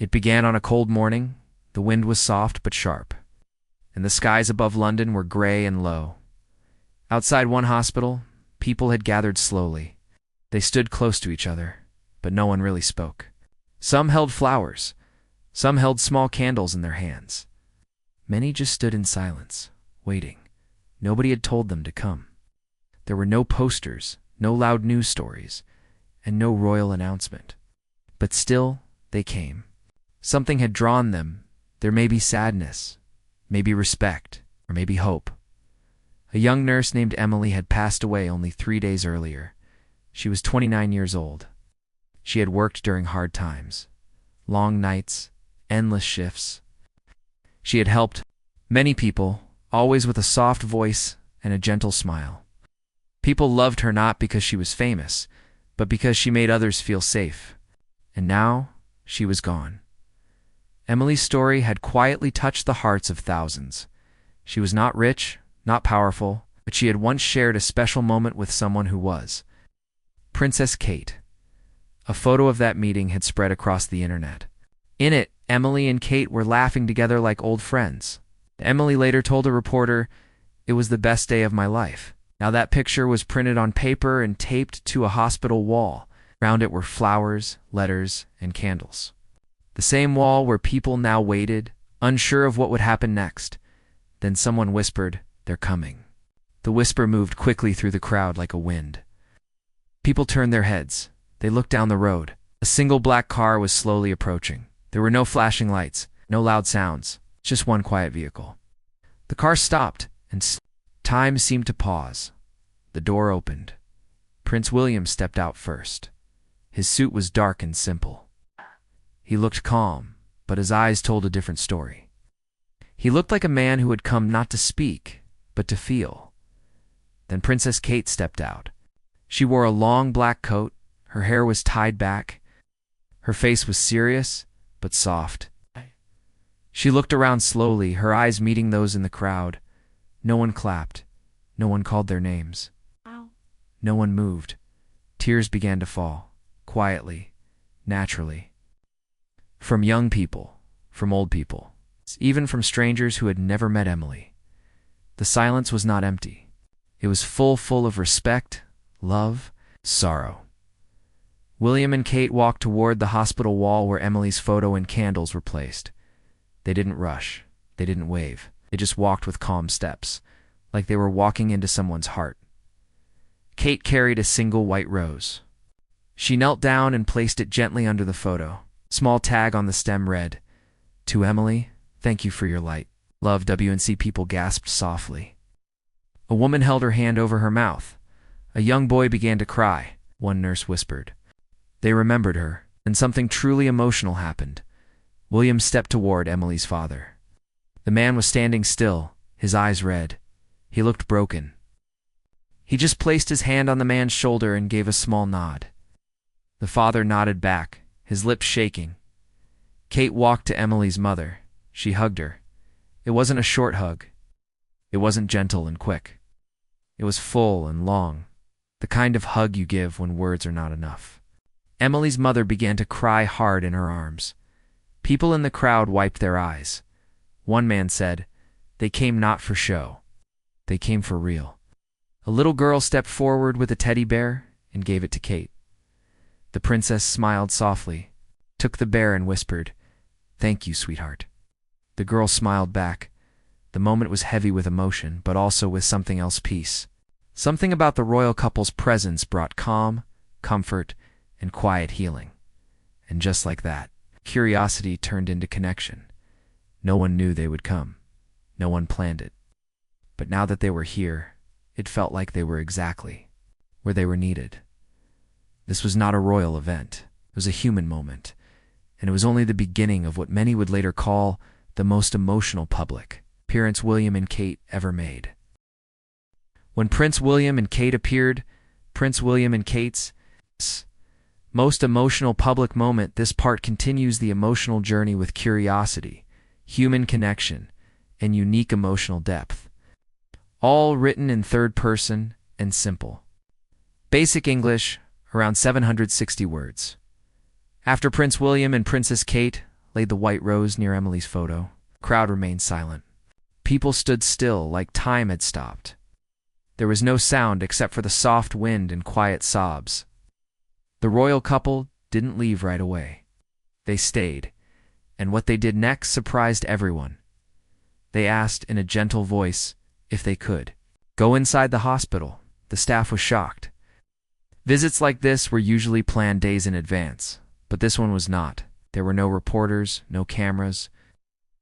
It began on a cold morning. The wind was soft but sharp, and the skies above London were gray and low. Outside one hospital, people had gathered slowly. They stood close to each other, but no one really spoke. Some held flowers. Some held small candles in their hands. Many just stood in silence, waiting. Nobody had told them to come. There were no posters, no loud news stories, and no royal announcement. But still, they came. Something had drawn them. There may be sadness, maybe respect, or maybe hope. A young nurse named Emily had passed away only 3 days earlier. She was 29 years old. She had worked during hard times, long nights, endless shifts. She had helped many people, always with a soft voice and a gentle smile. People loved her not because she was famous, but because she made others feel safe. And now, she was gone. Emily's story had quietly touched the hearts of thousands. She was not rich, not powerful, but she had once shared a special moment with someone who was. Princess Kate. A photo of that meeting had spread across the internet. In it, Emily and Kate were laughing together like old friends. Emily later told a reporter, "It was the best day of my life." Now that picture was printed on paper and taped to a hospital wall. Around it were flowers, letters, and candles. The same wall where people now waited, unsure of what would happen next. Then someone whispered, "They're coming." The whisper moved quickly through the crowd like a wind. People turned their heads. They looked down the road. A single black car was slowly approaching. There were no flashing lights, no loud sounds, just one quiet vehicle. The car stopped, and time seemed to pause. The door opened. Prince William stepped out first. His suit was dark and simple. He looked calm, but his eyes told a different story. He looked like a man who had come not to speak, but to feel. Then Princess Kate stepped out. She wore a long black coat. Her hair was tied back. Her face was serious, but soft. She looked around slowly, her eyes meeting those in the crowd. No one clapped. No one called their names. No one moved. Tears began to fall, quietly, naturally. From young people, from old people, even from strangers who had never met Emily. The silence was not empty. It was full of respect, love, sorrow. William and Kate walked toward the hospital wall where Emily's photo and candles were placed. They didn't rush. They didn't wave. They just walked with calm steps, like they were walking into someone's heart. Kate carried a single white rose. She knelt down and placed it gently under the photo. Small tag on the stem read, "To Emily, thank you for your light. Love, WNC." People gasped softly. A woman held her hand over her mouth. A young boy began to cry, one nurse whispered. They remembered her, and something truly emotional happened. William stepped toward Emily's father. The man was standing still, his eyes red. He looked broken. He just placed his hand on the man's shoulder and gave a small nod. The father nodded back, his lips shaking. Kate walked to Emily's mother. She hugged her. It wasn't a short hug. It wasn't gentle and quick. It was full and long, the kind of hug you give when words are not enough. Emily's mother began to cry hard in her arms. People in the crowd wiped their eyes. One man said, "They came not for show. They came for real." A little girl stepped forward with a teddy bear and gave it to Kate. The princess smiled softly, took the bear and whispered, "Thank you, sweetheart." The girl smiled back. The moment was heavy with emotion, but also with something else, peace. Something about the royal couple's presence brought calm, comfort, and quiet healing. And just like that, curiosity turned into connection. No one knew they would come. No one planned it. But now that they were here, it felt like they were exactly where they were needed. This was not a royal event. It was a human moment, and it was only the beginning of what many would later call the most emotional public appearance William and Kate ever made. When Prince William and Kate appeared, Prince William and Kate's most emotional public moment, this part continues the emotional journey with curiosity, human connection, and unique emotional depth. All written in third person and simple. Basic English, around 760 words. After Prince William and Princess Kate, laid the white rose near Emily's photo. The crowd remained silent. People stood still, like time had stopped. There was no sound except for the soft wind and quiet sobs. The royal couple didn't leave right away. They stayed, and what they did next surprised everyone. They asked in a gentle voice if they could go inside the hospital. The staff was shocked. Visits like this were usually planned days in advance, but this one was not. There were no reporters, no cameras.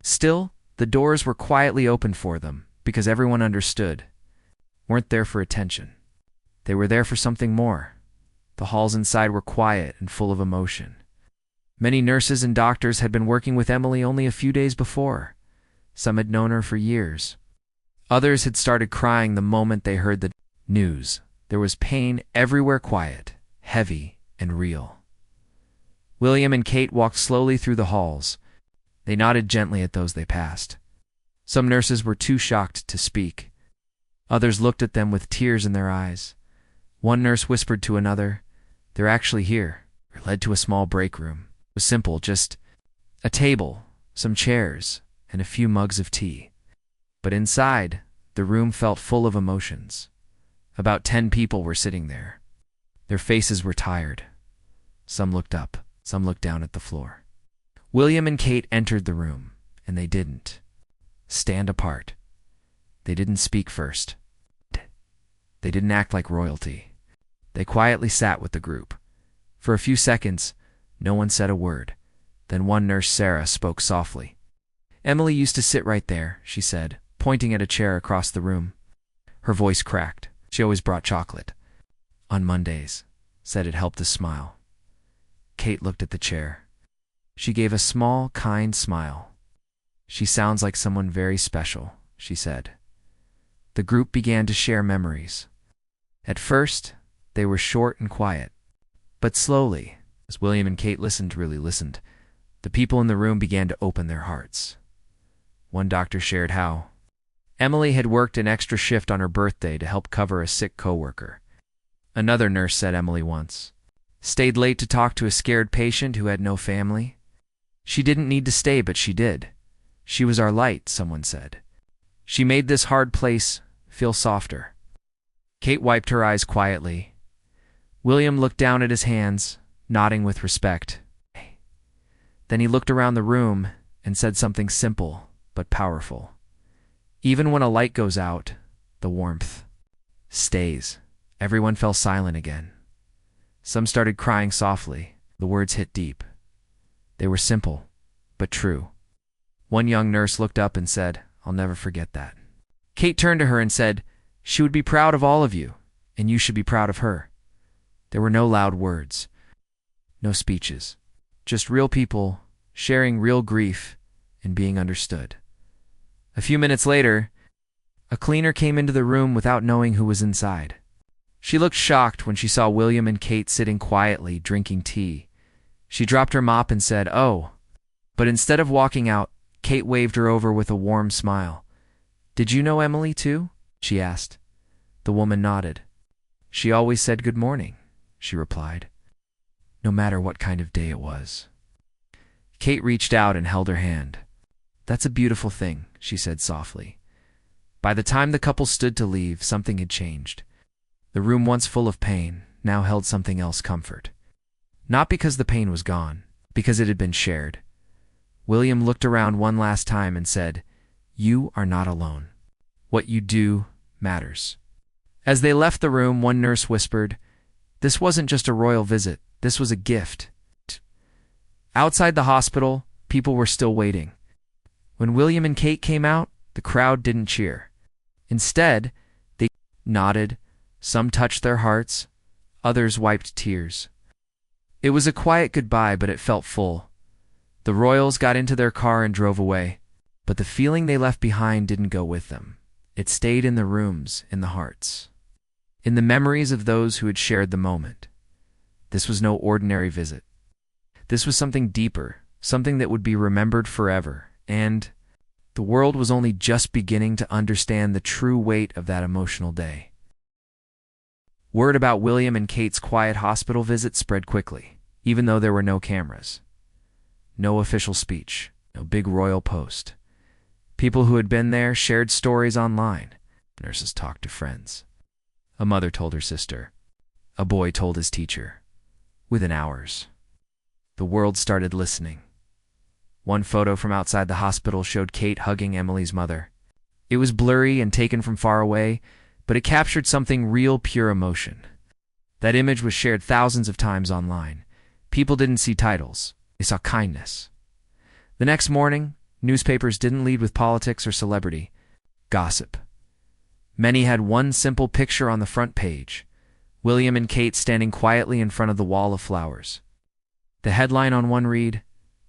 Still, the doors were quietly opened for them because everyone understood. Weren't there for attention. They were there for something more. The halls inside were quiet and full of emotion. Many nurses and doctors had been working with Emily only a few days before. Some had known her for years. Others had started crying the moment they heard the news. There was pain everywhere, quiet, heavy, and real. William and Kate walked slowly through the halls. They nodded gently at those they passed. Some nurses were too shocked to speak. Others looked at them with tears in their eyes. One nurse whispered to another, "They're actually here." They led to a small break room. It was simple, just a table, some chairs, and a few mugs of tea. But inside, the room felt full of emotions. About 10 people were sitting there. Their faces were tired. Some looked up, some looked down at the floor. William and Kate entered the room, and they didn't stand apart. They didn't speak first. They didn't act like royalty. They quietly sat with the group. For a few seconds, no one said a word. Then one nurse, Sarah, spoke softly. "Emily used to sit right there," she said, pointing at a chair across the room. Her voice cracked. She always brought chocolate. On Mondays, said it helped to smile. Kate looked at the chair. She gave a small, kind smile. "She sounds like someone very special," she said. The group began to share memories. At first, they were short and quiet. But slowly, as William and Kate really listened, the people in the room began to open their hearts. One doctor shared how Emily had worked an extra shift on her birthday to help cover a sick coworker. Another nurse said Emily once stayed late to talk to a scared patient who had no family. "She didn't need to stay, but she did. She was our light," someone said. "She made this hard place feel softer." Kate wiped her eyes quietly. William looked down at his hands, nodding with respect. Then he looked around the room and said something simple but powerful. "Even when a light goes out, the warmth stays." Everyone fell silent again. Some started crying softly. The words hit deep. They were simple, but true. One young nurse looked up and said, "I'll never forget that." Kate turned to her and said, "She would be proud of all of you, and you should be proud of her." There were no loud words, no speeches, just real people sharing real grief and being understood. A few minutes later, a cleaner came into the room without knowing who was inside. She looked shocked when she saw William and Kate sitting quietly, drinking tea. She dropped her mop and said, "Oh." But instead of walking out, Kate waved her over with a warm smile. "Did you know Emily too?" she asked. The woman nodded. "She always said good morning," she replied, no matter what kind of day it was. Kate reached out and held her hand. "That's a beautiful thing," she said softly. By the time the couple stood to leave, something had changed. The room once full of pain now held something else, comfort. Not because the pain was gone, because it had been shared. William looked around one last time and said, "You are not alone. What you do matters." As they left the room, one nurse whispered, "This wasn't just a royal visit, this was a gift." Outside the hospital, people were still waiting. When William and Kate came out, the crowd didn't cheer. Instead, they nodded, some touched their hearts, others wiped tears. It was a quiet goodbye, but it felt full. The royals got into their car and drove away, but the feeling they left behind didn't go with them. It stayed in the rooms, in the hearts, in the memories of those who had shared the moment. This was no ordinary visit. This was something deeper, something that would be remembered forever, and the world was only just beginning to understand the true weight of that emotional day. Word about William and Kate's quiet hospital visit spread quickly, even though there were no cameras. No official speech, no big royal post. People who had been there shared stories online. Nurses talked to friends. A mother told her sister. A boy told his teacher. Within hours, the world started listening. One photo from outside the hospital showed Kate hugging Emily's mother. It was blurry and taken from far away, but it captured something real, pure emotion. That image was shared thousands of times online. People didn't see titles. They saw kindness. The next morning, newspapers didn't lead with politics or celebrity. Gossip. Many had one simple picture on the front page. William and Kate standing quietly in front of the wall of flowers. The headline on one read,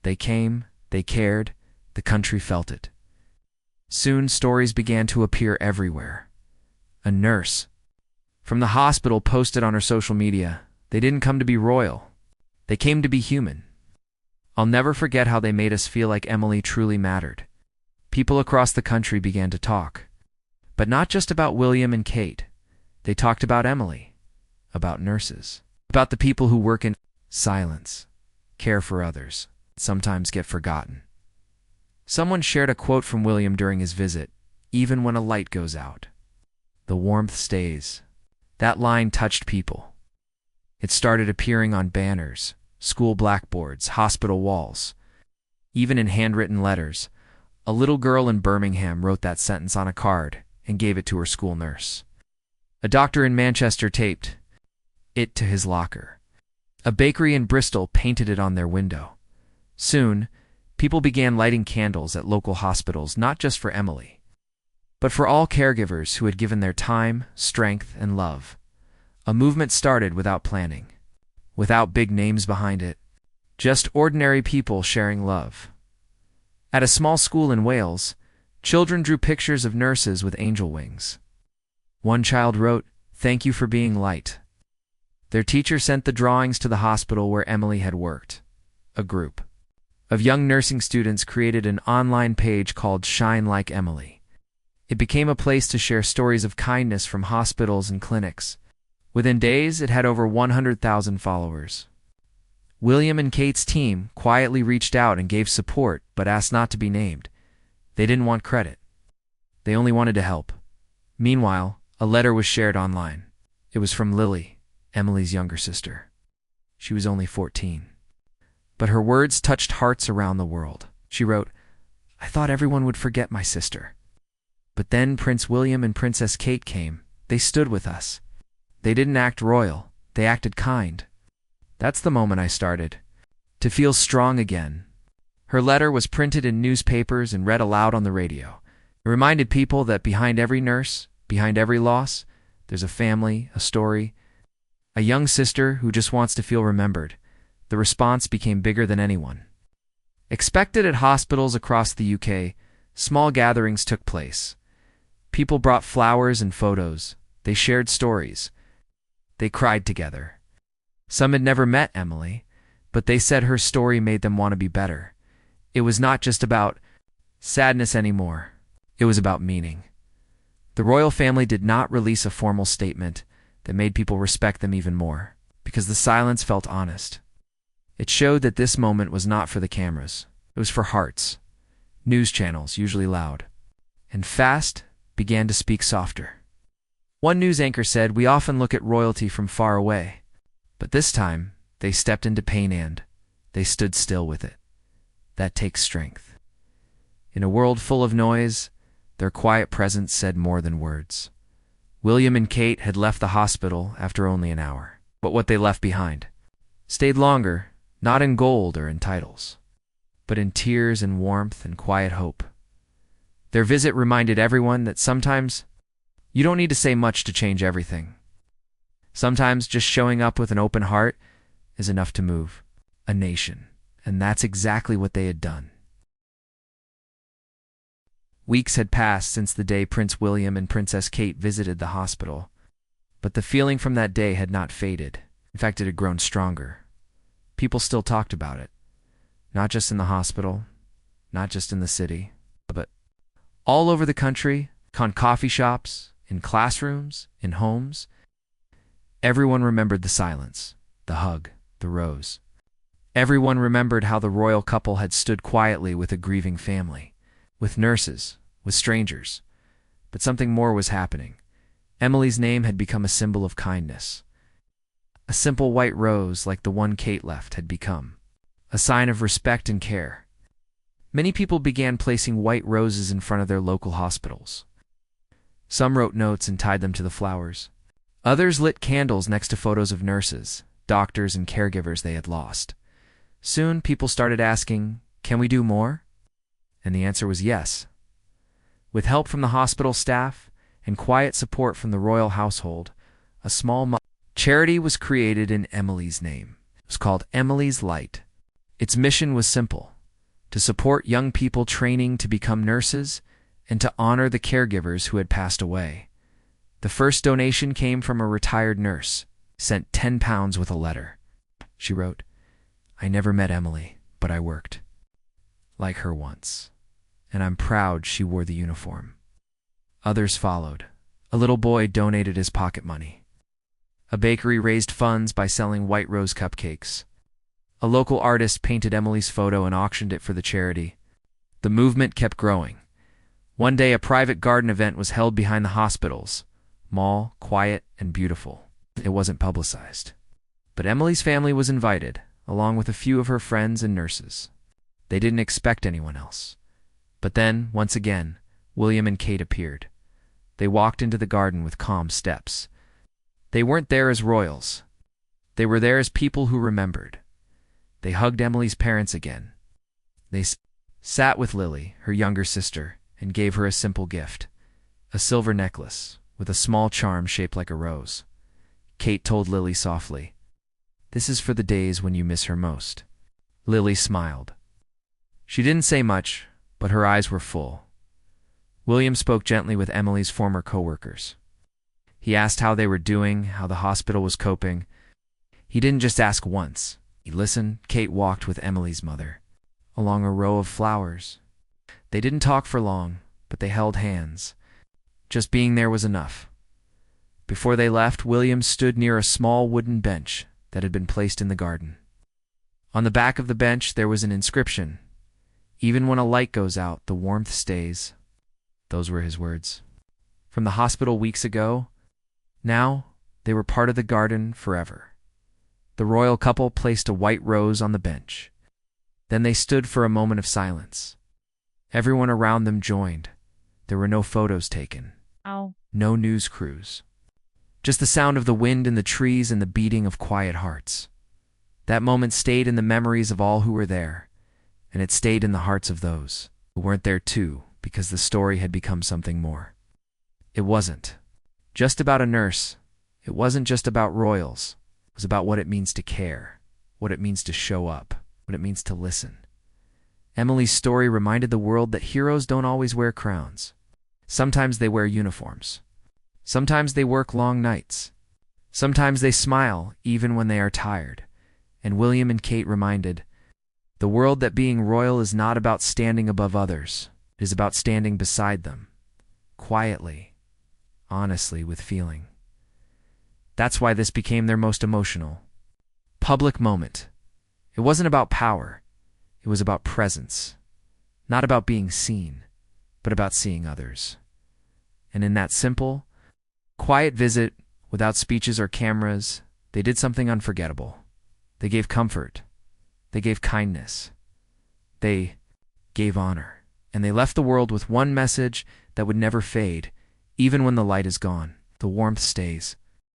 "They came, they cared, the country felt it." Soon stories began to appear everywhere. A nurse from the hospital posted on her social media, "They didn't come to be royal. They came to be human." I'll never forget how they made us feel like Emily truly mattered. People across the country began to talk. But not just about William and Kate. They talked about Emily, about nurses, about the people who work in silence, care for others, sometimes get forgotten. Someone shared a quote from William during his visit, "Even when a light goes out, the warmth stays." That line touched people. It started appearing on banners, school blackboards, hospital walls. Even in handwritten letters, a little girl in Birmingham wrote that sentence on a card and gave it to her school nurse. A doctor in Manchester taped it to his locker. A bakery in Bristol painted it on their window. Soon, people began lighting candles at local hospitals, not just for Emily, but for all caregivers who had given their time, strength, and love. A movement started without planning, without big names behind it, just ordinary people sharing love. At a small school in Wales, children drew pictures of nurses with angel wings. One child wrote, "Thank you for being light." Their teacher sent the drawings to the hospital where Emily had worked. A group of young nursing students created an online page called Shine Like Emily. It became a place to share stories of kindness from hospitals and clinics. Within days, it had over 100,000 followers. William and Kate's team quietly reached out and gave support, but asked not to be named. They didn't want credit. They only wanted to help. Meanwhile, a letter was shared online. It was from Lily, Emily's younger sister. She was only 14. But her words touched hearts around the world. She wrote, "I thought everyone would forget my sister. But then Prince William and Princess Kate came. They stood with us. They didn't act royal. They acted kind. That's the moment I started to feel strong again." Her letter was printed in newspapers and read aloud on the radio. It reminded people that behind every nurse, behind every loss, there's a family, a story, a young sister who just wants to feel remembered. The response became bigger than anyone expected. At hospitals across the UK, small gatherings took place. People brought flowers and photos. They shared stories. They cried together. Some had never met Emily, but they said her story made them want to be better. It was not just about sadness anymore. It was about meaning. The royal family did not release a formal statement that made people respect them even more, because the silence felt honest. It showed that this moment was not for the cameras. It was for hearts. News channels, usually loud and fast, began to speak softer. One news anchor said, "We often look at royalty from far away." But this time, they stepped into pain and they stood still with it. That takes strength. In a world full of noise, their quiet presence said more than words. William and Kate had left the hospital after only an hour. But what they left behind stayed longer, not in gold or in titles, but in tears and warmth and quiet hope. Their visit reminded everyone that sometimes you don't need to say much to change everything. Sometimes just showing up with an open heart is enough to move a nation, and that's exactly what they had done. Weeks had passed since the day Prince William and Princess Kate visited the hospital, but the feeling from that day had not faded. In fact, it had grown stronger. People still talked about it, not just in the hospital, not just in the city, but all over the country, on coffee shops, in classrooms, in homes. Everyone remembered the silence, the hug, the rose. Everyone remembered how the royal couple had stood quietly with a grieving family, with nurses, with strangers. But something more was happening. Emily's name had become a symbol of kindness. A simple white rose like the one Kate left had become a sign of respect and care. Many people began placing white roses in front of their local hospitals. Some wrote notes and tied them to the flowers. Others lit candles next to photos of nurses, doctors, and caregivers they had lost. Soon, people started asking, "Can we do more?" And the answer was yes. With help from the hospital staff and quiet support from the royal household, a small charity was created in Emily's name. It was called Emily's Light. Its mission was simple: to support young people training to become nurses and to honor the caregivers who had passed away. The first donation came from a retired nurse, sent £10 with a letter. She wrote, "I never met Emily, but I worked like her once, and I'm proud she wore the uniform." Others followed. A little boy donated his pocket money. A bakery raised funds by selling white rose cupcakes. A local artist painted Emily's photo and auctioned it for the charity. The movement kept growing. One day, a private garden event was held behind the hospitals. Small, quiet, and beautiful. It wasn't publicized. But Emily's family was invited, along with a few of her friends and nurses. They didn't expect anyone else. But then, once again, William and Kate appeared. They walked into the garden with calm steps. They weren't there as royals. They were there as people who remembered. They hugged Emily's parents again. They sat with Lily, her younger sister, and gave her a simple gift, a silver necklace with a small charm shaped like a rose. Kate told Lily softly, "This is for the days when you miss her most." Lily smiled. She didn't say much, but her eyes were full. William spoke gently with Emily's former co-workers. He asked how they were doing, how the hospital was coping. He didn't just ask once. He listened. Kate walked with Emily's mother along a row of flowers. They didn't talk for long, but they held hands. Just being there was enough. Before they left, William stood near a small wooden bench that had been placed in the garden. On the back of the bench there was an inscription: "Even when a light goes out, the warmth stays." Those were his words. From the hospital weeks ago, now they were part of the garden forever. The royal couple placed a white rose on the bench. Then they stood for a moment of silence. Everyone around them joined. There were no photos taken. No news crews. Just the sound of the wind in the trees and the beating of quiet hearts. That moment stayed in the memories of all who were there, and it stayed in the hearts of those who weren't there too, because the story had become something more. It wasn't just about a nurse. It wasn't just about royals. It was about what it means to care, what it means to show up, what it means to listen. Emily's story reminded the world that heroes don't always wear crowns. Sometimes they wear uniforms. Sometimes they work long nights. Sometimes they smile even when they are tired. And William and Kate reminded the world that being royal is not about standing above others. It is about standing beside them, quietly, honestly, with feeling. That's why this became their most emotional public moment. It wasn't about power. It was about presence. Not about being seen, but about seeing others. And in that simple, quiet visit, without speeches or cameras, they did something unforgettable. They gave comfort. They gave kindness. They gave honor. And they left the world with one message that would never fade. Even when the light is gone, the warmth stays.